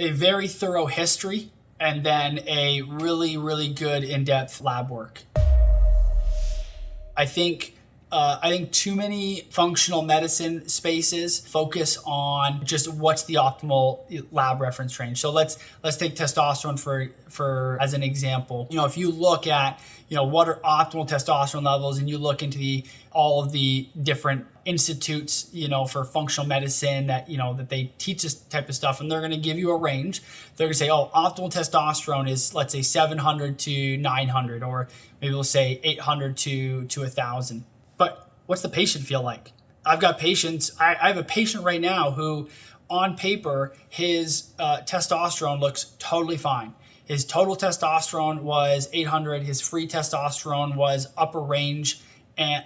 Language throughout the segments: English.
a very thorough history, and then a really, really good in-depth lab work. I think too many functional medicine spaces focus on just what's the optimal lab reference range. So let's take testosterone for as an example. If you look at what are optimal testosterone levels, and you look into all of the different institutes for functional medicine that they teach this type of stuff, and they're going to give you a range. They're going to say, optimal testosterone is, let's say, 700 to 900, or maybe we'll say 800 to 1,000. But what's the patient feel like? I've got patients. I have a patient right now who, on paper, his testosterone looks totally fine. His total testosterone was 800. His free testosterone was upper range,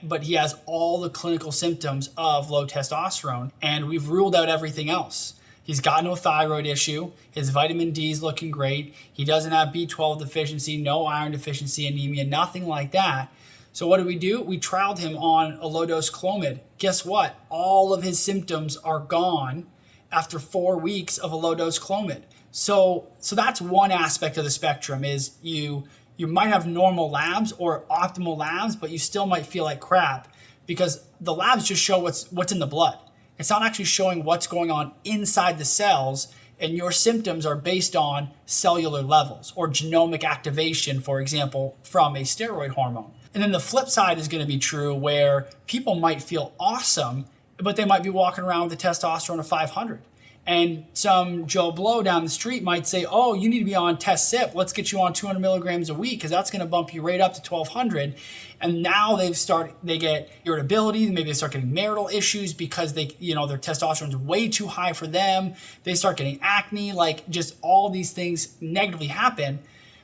but he has all the clinical symptoms of low testosterone, and we've ruled out everything else. He's got no thyroid issue. His vitamin D is looking great. He doesn't have B12 deficiency, no iron deficiency, anemia, nothing like that. So what do? We trialed him on a low-dose Clomid. Guess what? All of his symptoms are gone after 4 weeks of a low-dose Clomid. So that's one aspect of the spectrum, is you might have normal labs or optimal labs, but you still might feel like crap because the labs just show what's in the blood. It's not actually showing what's going on inside the cells, and your symptoms are based on cellular levels or genomic activation, for example, from a steroid hormone. And then the flip side is going to be true, where people might feel awesome, but they might be walking around with a testosterone of 500. And some Joe Blow down the street might say, you need to be on test SIP. Let's get you on 200 milligrams a week, because that's going to bump you right up to 1,200. And now they get irritability. Maybe they start getting marital issues because their testosterone is way too high for them. They start getting acne, just all these things negatively happen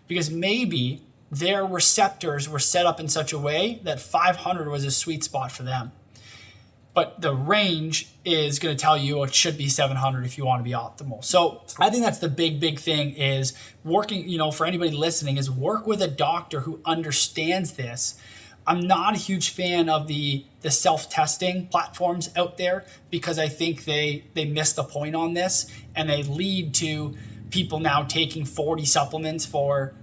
because maybe their receptors were set up in such a way that 500 was a sweet spot for them. But the range is going to tell you it should be 700 if you want to be optimal. So I think that's the big thing, is working, for anybody listening, is work with a doctor who understands this. I'm not a huge fan of the self-testing platforms out there, because I think they miss the point on this, and they lead to people now taking 40 supplements for,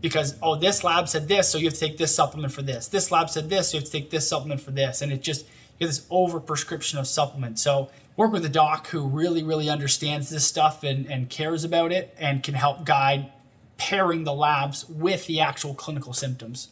because, this lab said this, so you have to take this supplement for this. This lab said this, so you have to take this supplement for this. And it just, you have this over prescription of supplements. So work with a doc who really, really understands this stuff and cares about it, and can help guide pairing the labs with the actual clinical symptoms.